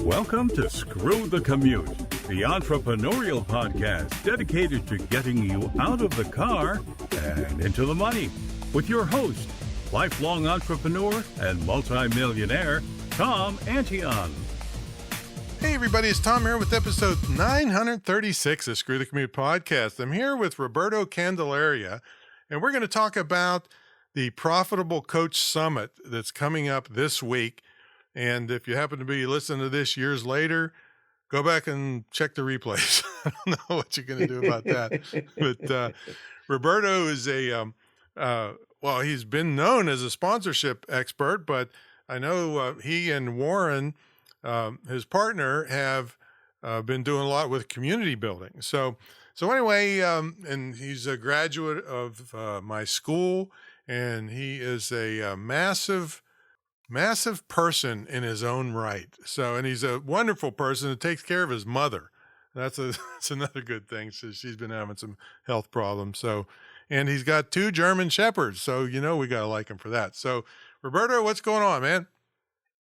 Welcome to Screw the Commute, the entrepreneurial podcast dedicated to getting you out of the car and into the money. With your host, lifelong entrepreneur and multimillionaire, Tom Antion. Hey everybody, it's Tom here with episode 936 of Screw the Commute podcast. I'm here with Roberto Candelaria, and we're going to talk about the Profitable Coach Summit that's coming up this week. And if you happen to be listening to this years later, go back and check the replays. I don't know what you're going to do about that. But Roberto is he's been known as a sponsorship expert, but I know he and Warren, his partner, have been doing a lot with community building. So anyway, and he's a graduate of my school, and he is a massive person in his own right. So, and he's a wonderful person who takes care of his mother. That's another good thing. So she's been having some health problems. So, and he's got 2 German Shepherds. So, we got to like him for that. So Roberto, what's going on, man?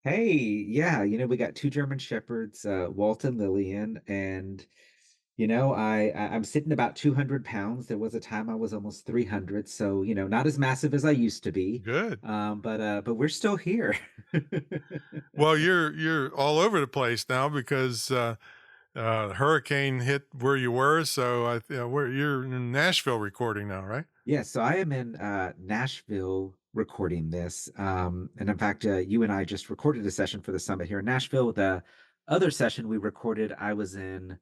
Hey, yeah, we got 2 German Shepherds, Walt and Lillian, and I'm sitting about 200 pounds. There was a time I was almost 300, so not as massive as I used to be. Good. But we're still here. Well, you're all over the place now because hurricane hit where you were. So you're in Nashville recording now, right? Yeah, so I am in Nashville recording this. And in fact, you and I just recorded a session for the summit here in Nashville. The other session we recorded, I was in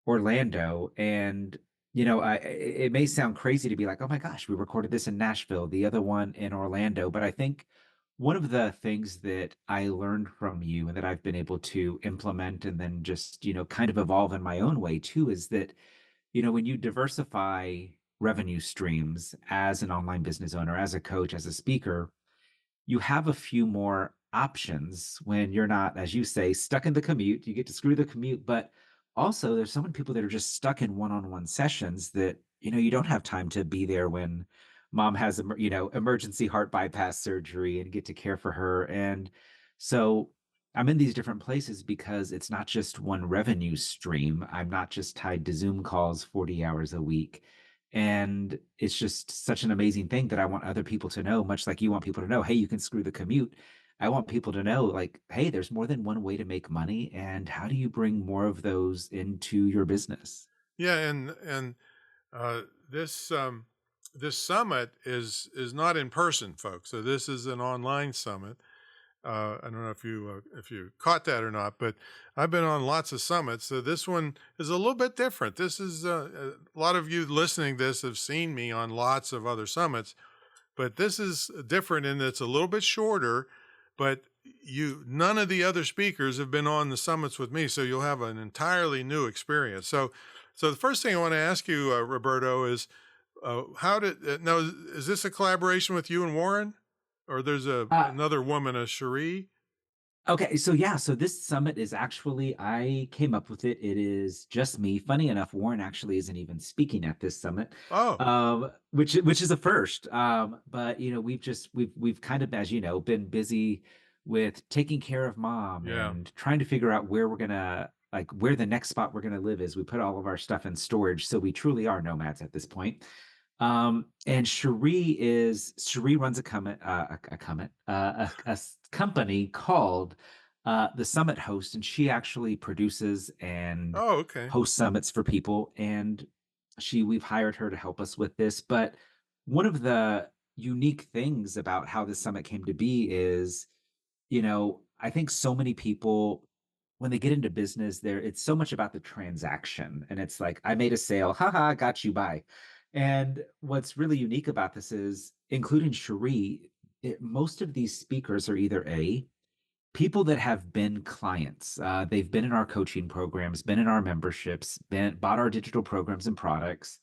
Orlando, and it may sound crazy to be like, oh my gosh, we recorded this in Nashville, the other one in Orlando, but I think one of the things that I learned from you and that I've been able to implement and then just kind of evolve in my own way too is that when you diversify revenue streams as an online business owner, as a coach, as a speaker, you have a few more options when you're not, as you say, stuck in the commute. You get to screw the commute, but also there's so many people that are just stuck in one-on-one sessions that you don't have time to be there when mom has emergency heart bypass surgery and get to care for her. And so I'm in these different places because it's not just one revenue stream. I'm not just tied to Zoom calls 40 hours a week. And it's just such an amazing thing that I want other people to know, much like you want people to know, hey, you can screw the commute. I want people to know, like, hey, there's more than one way to make money, and how do you bring more of those into your business? Yeah, and this summit is not in person, folks. So this is an online summit. I don't know if you caught that or not, but I've been on lots of summits. So this one is a little bit different. This is a lot of you listening to this have seen me on lots of other summits, but this is different in that it's a little bit shorter. But none of the other speakers have been on the summits with me, so you'll have an entirely new experience. So the first thing I want to ask you, Roberto, is is this a collaboration with you and Warren, or there's another woman, Cherie? Okay, so this summit is actually, I came up with it. It is just me. Funny enough, Warren actually isn't even speaking at this summit. Which is a first. But we've kind of, as been busy with taking care of mom and trying to figure out where we're gonna, like, where the next spot we're gonna live is. We put all of our stuff in storage, so we truly are nomads at this point. And Cherie runs a company called the Summit Host, and she actually produces and hosts summits for people. And we've hired her to help us with this. But one of the unique things about how this summit came to be is, I think so many people, when they get into business, it's so much about the transaction, and it's like, I made a sale, haha, got you, bye. And what's really unique about this is, including Cherie, most of these speakers are either people that have been clients. They've been in our coaching programs, been in our memberships, bought our digital programs and products,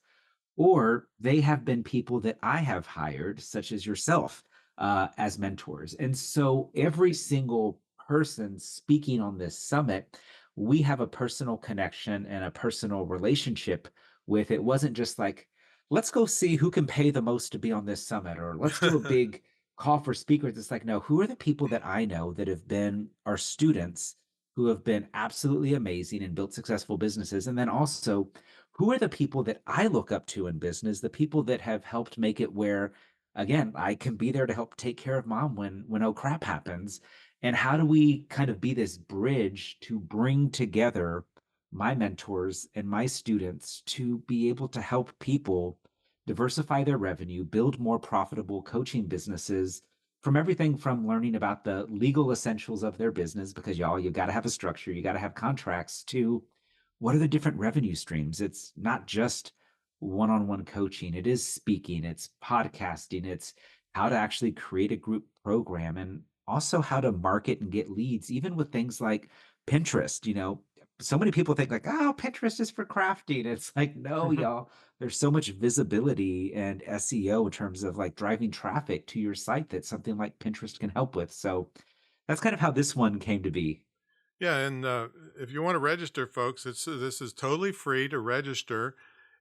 or they have been people that I have hired, such as yourself, as mentors. And so every single person speaking on this summit, we have a personal connection and a personal relationship with. It wasn't just like, let's go see who can pay the most to be on this summit, or let's do a big call for speakers. It's like, no, who are the people that I know that have been our students who have been absolutely amazing and built successful businesses. And then also, who are the people that I look up to in business, the people that have helped make it where, again, I can be there to help take care of mom when oh crap happens. And how do we kind of be this bridge to bring together my mentors and my students to be able to help people diversify their revenue, build more profitable coaching businesses, from everything from learning about the legal essentials of their business, because y'all, you got to have a structure, you got to have contracts, to what are the different revenue streams? It's not just one-on-one coaching, it is speaking, it's podcasting, it's how to actually create a group program, and also how to market and get leads, even with things like Pinterest. So many people think like, oh, Pinterest is for crafting. It's like, no, y'all, there's so much visibility and SEO in terms of like driving traffic to your site that something like Pinterest can help with. So that's kind of how this one came to be. Yeah, and if you want to register, folks, this is totally free to register,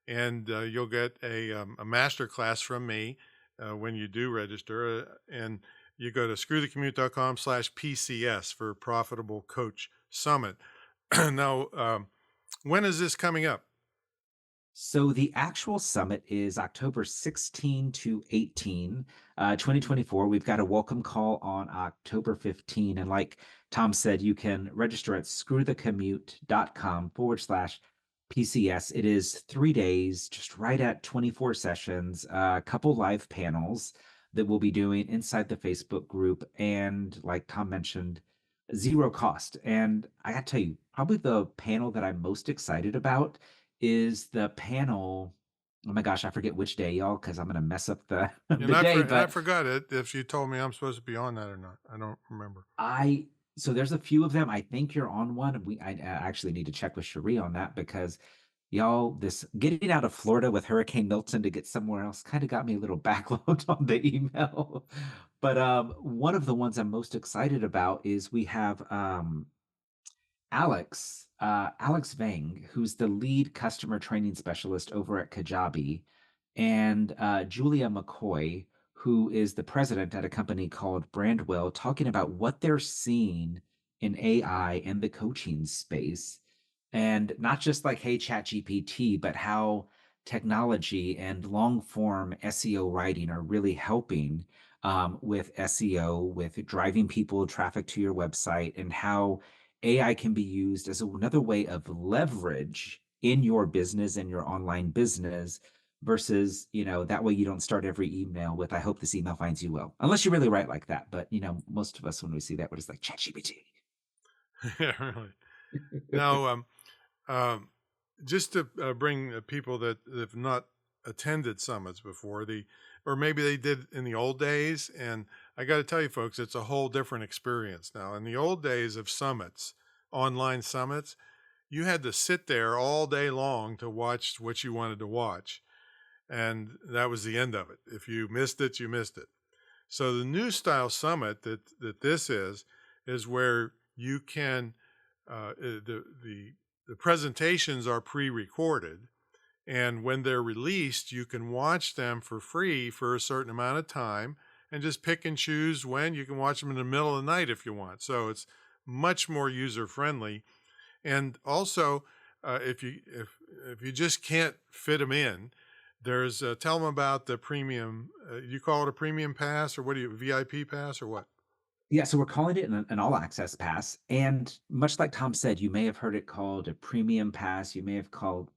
and you'll get a master class from me when you do register. And you go to screwthecommute.com/PCS for Profitable Coach Summit. Now, when is this coming up? So the actual summit is October 16 to 18, 2024. We've got a welcome call on October 15. And like Tom said, you can register at screwthecommute.com/PCS. It is 3 days, just right at 24 sessions, a couple live panels that we'll be doing inside the Facebook group. And like Tom mentioned, zero cost. And I got to tell you, probably the panel that I'm most excited about is the panel. Oh my gosh, I forget which day, y'all, because I'm gonna mess up the And the day. I But forgot it if you told me I'm supposed to be on that or not. I don't remember. I so there's a few of them. I think you're on one. I actually need to check with Cherie on that, because y'all, this getting out of Florida with Hurricane Milton to get somewhere else kind of got me a little backlogged on the email. But one of the ones I'm most excited about is we have Alex Vang, who's the lead customer training specialist over at Kajabi, and Julia McCoy, who is the president at a company called Brandwell, talking about what they're seeing in AI and the coaching space. And not just like, hey, Chat GPT, but how technology and long form SEO writing are really helping with SEO, with driving people traffic to your website, and how AI can be used as another way of leverage in your business and your online business versus, that way you don't start every email with, I hope this email finds you well, unless you really write like that. But, most of us, when we see that, we're just like, ChatGPT. Yeah, really. Now, um, just to bring people that have not attended summits before, or maybe they did in the old days, and I got to tell you, folks, it's a whole different experience now. In the old days of summits, online summits, you had to sit there all day long to watch what you wanted to watch, and that was the end of it. If you missed it, you missed it. So the new style summit that this is where you can the presentations are pre-recorded, and when they're released, you can watch them for free for a certain amount of time and just pick and choose when. You can watch them in the middle of the night if you want. So it's much more user friendly. And also, if you just can't fit them in, there's tell them about the premium. You call it a premium pass, or what do you, VIP pass, or what? Yeah, so we're calling it an all access pass. And much like Tom said, you may have heard it called a premium pass. You may have called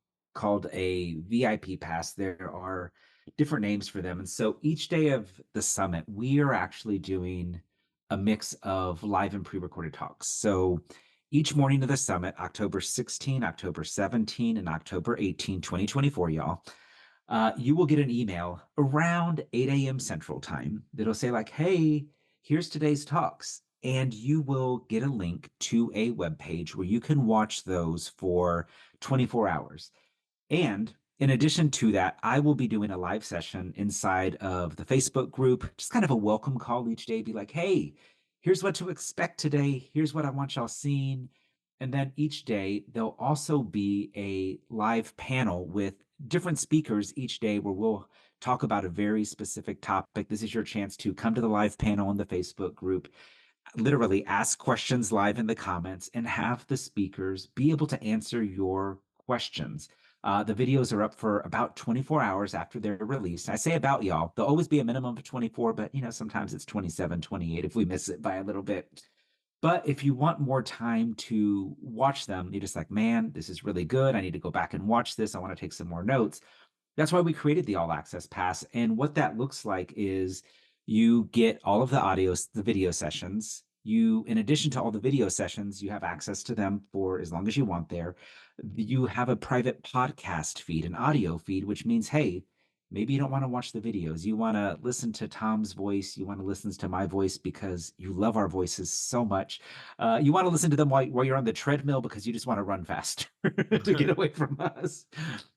a VIP pass. There are different names for them. And so each day of the summit, we are actually doing a mix of live and pre-recorded talks. So each morning of the summit, October 16, October 17, and October 18, 2024, y'all, you will get an email around 8 a.m. Central Time that'll say like, hey, here's today's talks. And you will get a link to a web page where you can watch those for 24 hours. And in addition to that, I will be doing a live session inside of the Facebook group, just kind of a welcome call each day, be like, hey, here's what to expect today. Here's what I want y'all seeing. And then each day, there'll also be a live panel with different speakers each day where we'll talk about a very specific topic. This is your chance to come to the live panel in the Facebook group, literally ask questions live in the comments and have the speakers be able to answer your questions. The videos are up for about 24 hours after they're released. I say about, y'all. There'll always be a minimum of 24, but sometimes it's 27, 28 if we miss it by a little bit. But if you want more time to watch them, you're just like, man, this is really good. I need to go back and watch this. I want to take some more notes. That's why we created the All Access Pass. And what that looks like is you get all of the the video sessions. In addition to all the video sessions, you have access to them for as long as you want there. You have a private podcast feed, an audio feed, which means, hey, maybe you don't want to watch the videos. You want to listen to Tom's voice. You want to listen to my voice because you love our voices so much. You want to listen to them while you're on the treadmill because you just want to run faster to get away from us.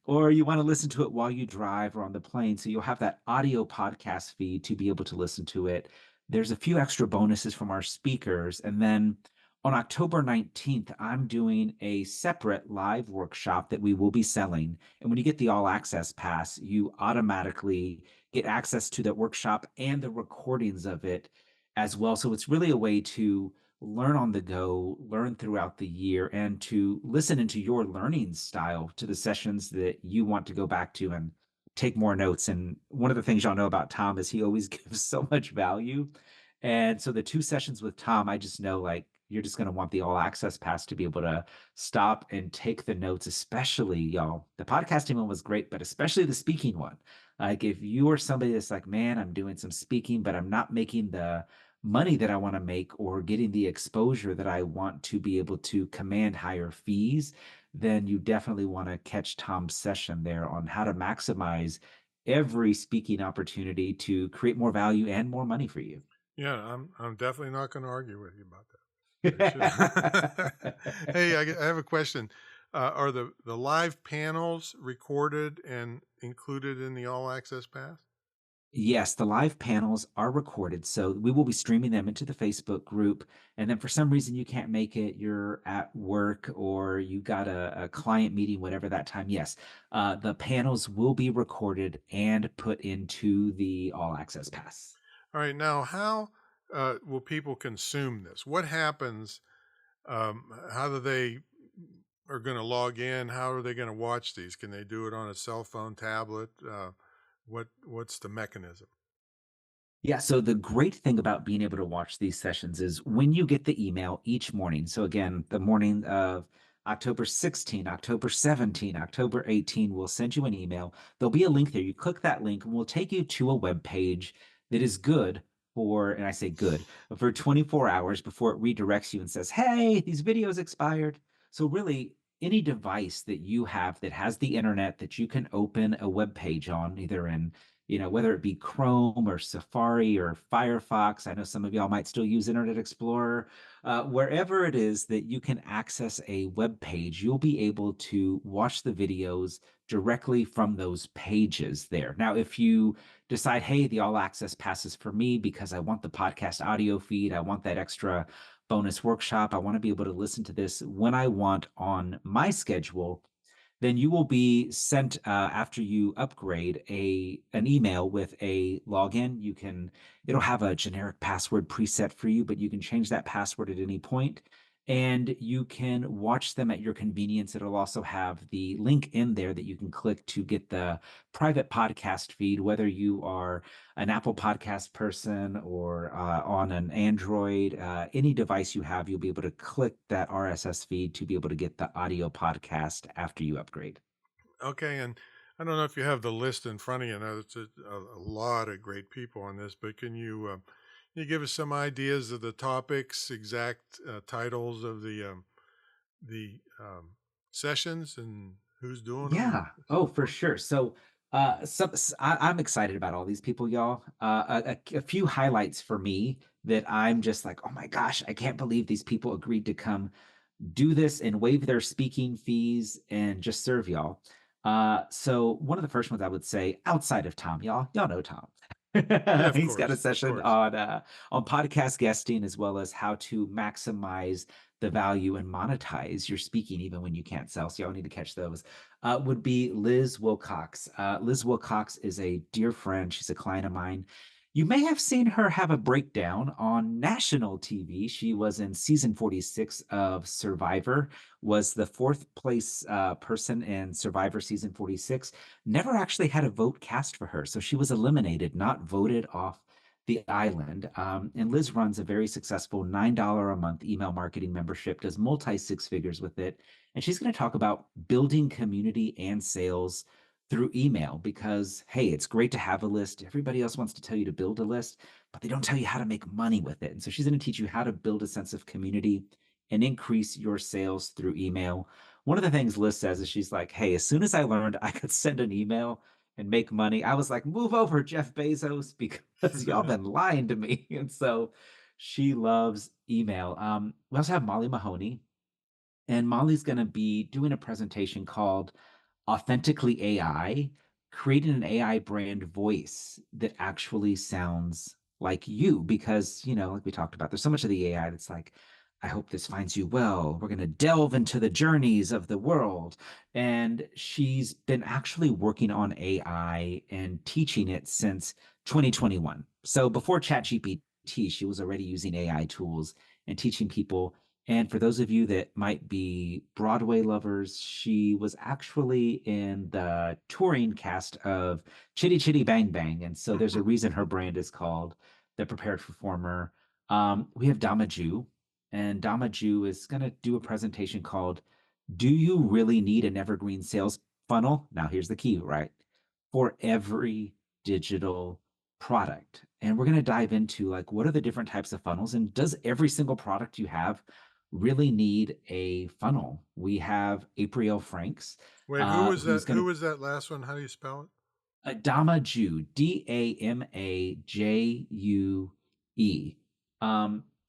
Or you want to listen to it while you drive or on the plane. So you'll have that audio podcast feed to be able to listen to it. There's a few extra bonuses from our speakers. And then on October 19th, I'm doing a separate live workshop that we will be selling. And when you get the all access pass, you automatically get access to that workshop and the recordings of it as well. So it's really a way to learn on the go, learn throughout the year, and to listen into your learning style to the sessions that you want to go back to and take more notes. And one of the things y'all know about Tom is he always gives so much value. And so the 2 sessions with Tom, I just know like you're just going to want the all access pass to be able to stop and take the notes, especially y'all. The podcasting one was great, but especially the speaking one. Like if you are somebody that's like, man, I'm doing some speaking, but I'm not making the money that I want to make or getting the exposure that I want to be able to command higher fees, then you definitely want to catch Tom's session there on how to maximize every speaking opportunity to create more value and more money for you. Yeah, I'm definitely not going to argue with you about that. Hey, I have a question. Are the live panels recorded and included in the all access pass? Yes, the live panels are recorded. So we will be streaming them into the Facebook group. And then for some reason you can't make it, you're at work or you got a client meeting, whatever that time. Yes, the panels will be recorded and put into the all access pass. All right, now how will people consume this? What happens? How do they are going to log in? How are they going to watch these? Can they do it on a cell phone, tablet? What's the mechanism? Yeah, so the great thing about being able to watch these sessions is when you get the email each morning. So again, the morning of October 16, October 17, October 18, we'll send you an email. There'll be a link there. You click that link and we'll take you to a web page that is good for, and I say good, for 24 hours before it redirects you and says, hey, these videos expired. So really, any device that you have that has the internet that you can open a web page on, either in whether it be Chrome or Safari or Firefox. I know some of y'all might still use Internet Explorer. Wherever it is that you can access a web page, you'll be able to watch the videos directly from those pages there. Now, if you decide, hey, the all access passes for me because I want the podcast audio feed, I want that extra bonus workshop, I want to be able to listen to this when I want on my schedule, then you will be sent after you upgrade an email with a login. It'll have a generic password preset for you, but you can change that password at any point and you can watch them at your convenience. It'll also have the link in there that you can click to get the private podcast feed, whether you are an Apple Podcast person or on an Android, any device you have, you'll be able to click that RSS feed to be able to get the audio podcast after you upgrade. Okay, and I don't know if you have the list in front of you. Now, it's a lot of great people on this, but can you give us some ideas of the topics, exact titles of the sessions, and who's doing them, Yeah. and Oh, so for forth? sure. So, I'm excited about all these people, y'all. A few highlights for me that I'm just like, oh my gosh, I can't believe these people agreed to come do this and waive their speaking fees and just serve y'all. So one of the first ones I would say outside of Tom, y'all know Tom. Yeah, of He's got a course, of session course. on podcast guesting as well as how to maximize the value and monetize your speaking even when you can't sell. So y'all need to catch those. Would be Liz Wilcox. Liz Wilcox is a dear friend. She's a client of mine. You may have seen her have a breakdown on national TV. She was in season 46 of Survivor, was the fourth place person in Survivor season 46. Never actually had a vote cast for her. So she was eliminated, not voted off the island. And Liz runs a very successful $9 a month email marketing membership, does multi six figures with it. And she's going to talk about building community and sales through email because, hey, it's great to have a list. Everybody else wants to tell you to build a list, but they don't tell you how to make money with it. And so she's going to teach you how to build a sense of community and increase your sales through email. One of the things Liz says is she's like, hey, as soon as I learned I could send an email and make money, I was like, move over, Jeff Bezos, because y'all been lying to me. And so she loves email. We also have Molly Mahoney, and Molly's going to be doing a presentation called Authentically AI, creating an AI brand voice that actually sounds like you. Because, like we talked about, there's so much of the AI that's like, I hope this finds you well. We're going to delve into the journeys of the world. And she's been actually working on AI and teaching it since 2021. So before ChatGPT, she was already using AI tools and teaching people. And for those of you that might be Broadway lovers, she was actually in the touring cast of Chitty Chitty Bang Bang. And so there's a reason her brand is called The Prepared Performer. We have Dama Ju, and Dama Ju is going to do a presentation called Do You Really Need an Evergreen Sales Funnel? Now, here's the key, right? For every digital product. And we're going to dive into like, what are the different types of funnels? And does every single product you have really need a funnel? We have April Franks. Wait, who was who's that? Gonna, Who was that last one? How do you spell it? Dama Ju, Damajue.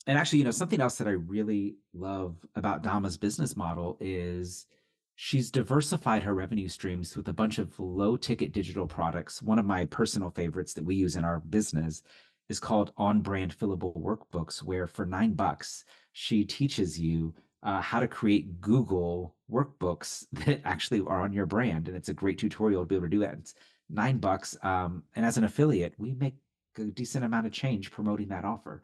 And actually, something else that I really love about Dama's business model is she's diversified her revenue streams with a bunch of low ticket digital products. One of my personal favorites that we use in our business is called On Brand Fillable Workbooks, where for $9, she teaches you how to create Google workbooks that actually are on your brand. And it's a great tutorial to be able to do that. It's $9. And as an affiliate, we make a decent amount of change promoting that offer.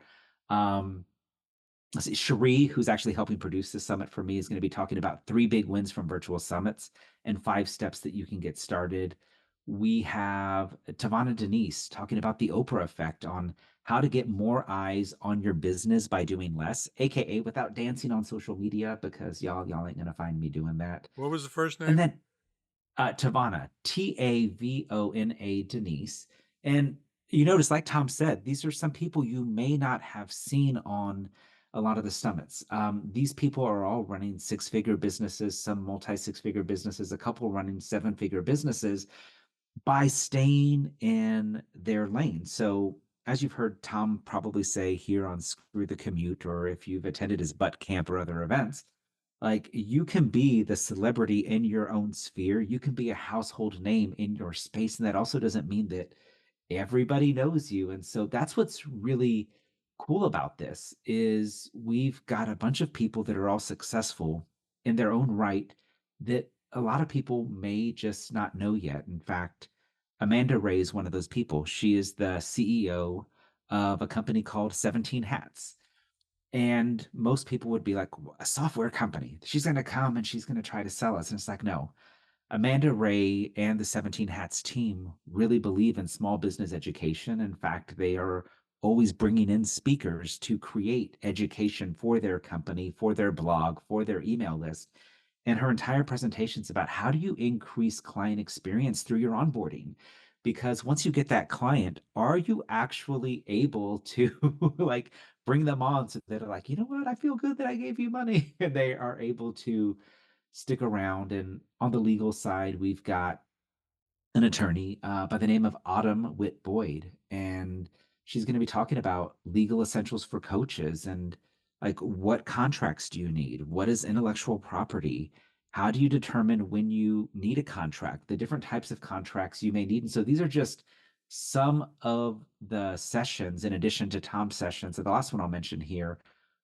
Let's see, Cherie, who's actually helping produce this summit for me, is going to be talking about 3 big wins from virtual summits and 5 steps that you can get started. We have Tavana Denise talking about the Oprah effect on how to get more eyes on your business by doing less, aka without dancing on social media, because y'all ain't gonna find me doing that. What was the first And name? then Tavana, Tavona Denise. And you notice, like Tom said, these are some people you may not have seen on a lot of the summits. These people are all running 6-figure businesses, some multi 6-figure businesses, a couple running 7-figure businesses by staying in their lane. So, as you've heard Tom probably say here on Screw the Commute, or if you've attended his butt camp or other events, like you can be the celebrity in your own sphere. You can be a household name in your space. And that also doesn't mean that everybody knows you. And so that's what's really cool about this is we've got a bunch of people that are all successful in their own right that a lot of people may just not know yet. In fact, Amanda Ray is one of those people. She is the CEO of a company called 17 Hats. And most people would be like, a software company. She's going to come and she's going to try to sell us. And it's like, no, Amanda Ray and the 17 Hats team really believe in small business education. In fact, they are always bringing in speakers to create education for their company, for their blog, for their email list. And her entire presentation is about how do you increase client experience through your onboarding? Because once you get that client, are you actually able to like bring them on so that they're like, you know what, I feel good that I gave you money, and they are able to stick around. And on the legal side, we've got an attorney by the name of Autumn Witt Boyd, and she's going to be talking about legal essentials for coaches and like what contracts do you need? What is intellectual property? How do you determine when you need a contract? The different types of contracts you may need. And so these are just some of the sessions in addition to Tom's sessions. So the last one I'll mention here,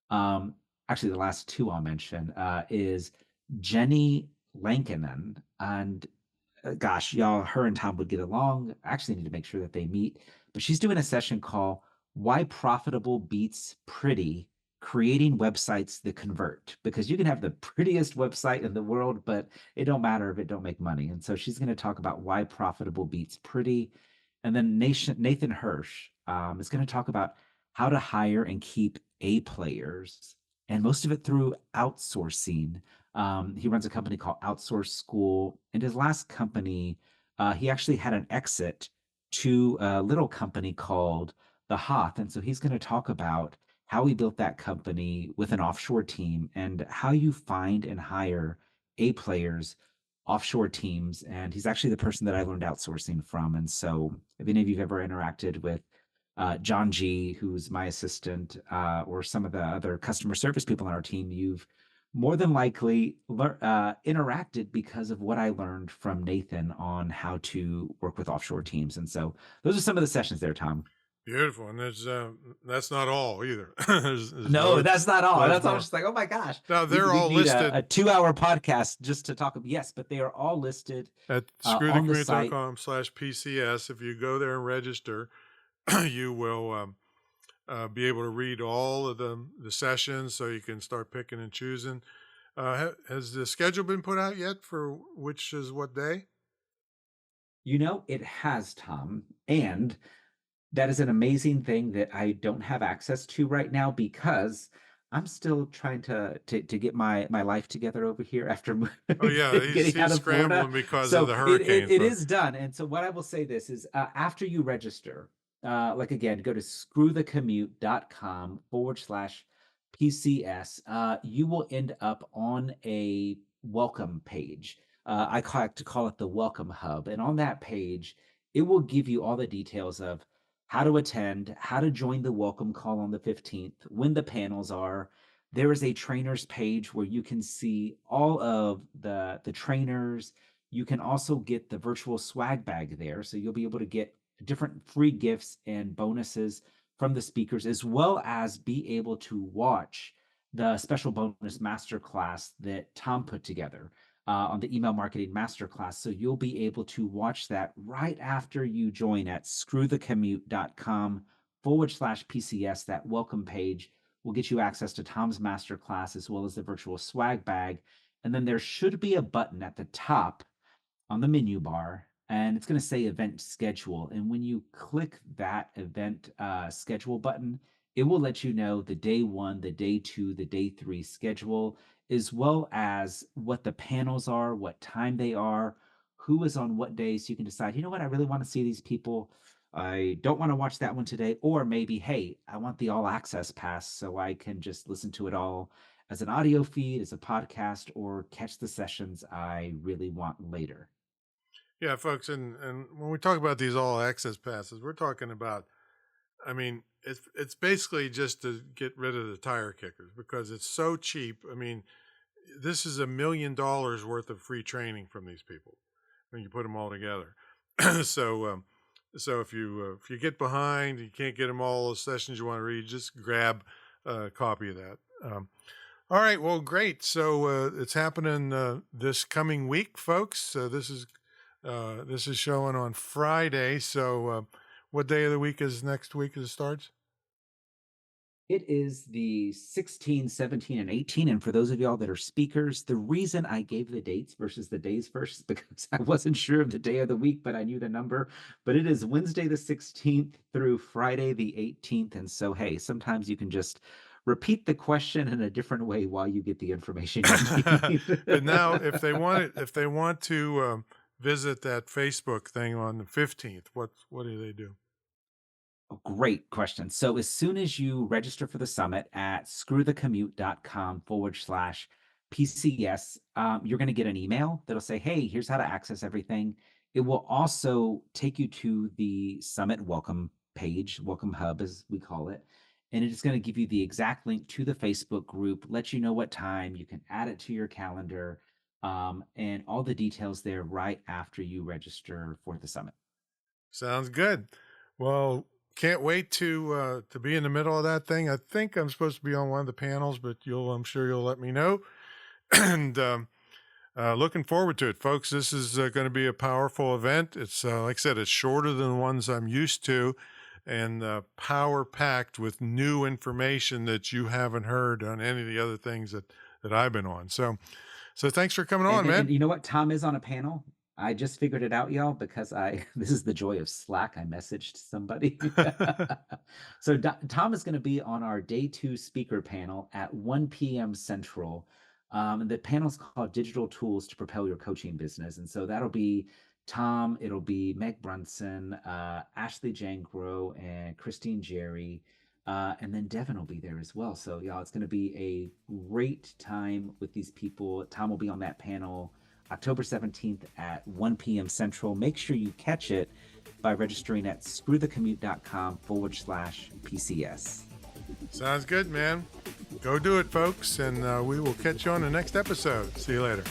actually the last 2 I'll mention is Jenny Lankinen. And gosh, y'all, her and Tom would get along. I actually need to make sure that they meet. But she's doing a session called Why Profitable Beats Pretty, Creating Websites That Convert. Because you can have the prettiest website in the world, but it don't matter if it don't make money. And so she's going to talk about why profitable beats pretty. And then Nathan Hirsch is going to talk about how to hire and keep A players, and most of it through outsourcing. He runs a company called Outsource School. And his last company, he actually had an exit to a little company called The Hoth. And so he's going to talk about how he built that company with an offshore team and how you find and hire A players, offshore teams. And he's actually the person that I learned outsourcing from. And so if any of you've ever interacted with John G, who's my assistant, or some of the other customer service people on our team, you've more than likely interacted because of what I learned from Nathan on how to work with offshore teams. And so those are some of the sessions there, Tom. Beautiful. And that's not all either. There's No, that's not all. loads That's all. more. Just like, oh my gosh. Now they're We all need listed a 2-hour podcast just to talk. Yes, but they are all listed at on the site. screwthecommute.com/PCS. If you go there and register, you will be able to read all of the sessions, so you can start picking and choosing. Has the schedule been put out yet for which is what day? It has, Tom. And that is an amazing thing that I don't have access to right now because I'm still trying to get my life together over here after Oh yeah, getting out he's of Florida. scrambling because So of the hurricane. it is done. And so what I will say this is after you register, like again, go to screwthecommute.com/PCS. You will end up on a welcome page. I like to call it the welcome hub. And on that page, it will give you all the details of how to attend, how to join the welcome call on the 15th, when the panels are. There is a trainers page where you can see all of the trainers. You can also get the virtual swag bag there. So you'll be able to get different free gifts and bonuses from the speakers, as well as be able to watch the special bonus masterclass that Tom put together on the email marketing masterclass. So you'll be able to watch that right after you join at screwthecommute.com/PCS. That welcome page will get you access to Tom's masterclass as well as the virtual swag bag. And then there should be a button at the top on the menu bar, and it's going to say event schedule. And when you click that event schedule button, it will let you know the day 1, the day 2, the day 3 schedule, as well as what the panels are, what time they are, who is on what day. So you can decide, you know what, I really want to see these people. I don't want to watch that one today. Or maybe, hey, I want the all access pass so I can just listen to it all as an audio feed, as a podcast, or catch the sessions I really want later. Yeah, folks, and when we talk about these all access passes, we're talking about, I mean, it's basically just to get rid of the tire kickers because it's so cheap. I mean, this is $1 million worth of free training from these people when you put them all together. So if you get behind, you can't get them all the sessions you want to read, just grab a copy of that. All right, well, great. So it's happening this coming week, folks. This is showing on Friday. So what day of the week is next week as it starts? It is the 16, 17, and 18. And for those of y'all that are speakers, the reason I gave the dates versus the days first is because I wasn't sure of the day of the week, but I knew the number. But it is Wednesday the 16th through Friday the 18th. And so, hey, sometimes you can just repeat the question in a different way while you get the information you need. But now, if they want to visit that Facebook thing on the 15th, what do they do? Great question. So as soon as you register for the summit at screwthecommute.com/PCS, you're going to get an email that'll say, hey, here's how to access everything. It will also take you to the summit welcome page, welcome hub as we call it. And it is going to give you the exact link to the Facebook group, let you know what time, you can add it to your calendar, and all the details there right after you register for the summit. Sounds good. Well, can't wait to be in the middle of that thing. I think I'm supposed to be on one of the panels, but I'm sure you'll let me know. And looking forward to it, folks. This is going to be a powerful event. It's like I said, it's shorter than the ones I'm used to, and power packed with new information that you haven't heard on any of the other things that I've been on. So thanks for coming on, man. And you know what? Tom is on a panel. I just figured it out, y'all, because this is the joy of Slack. I messaged somebody. So Tom is going to be on our day 2 speaker panel at 1 p.m. Central. The panel is called Digital Tools to Propel Your Coaching Business. And so that'll be Tom, it'll be Meg Brunson, Ashley Jangro, and Christine Jerry. And then Devin will be there as well. So y'all, it's going to be a great time with these people. Tom will be on that panel October 17th at 1 p.m. Central. Make sure you catch it by registering at screwthecommute.com/PCS. Sounds good, man. Go do it, folks, and we will catch you on the next episode. See you later.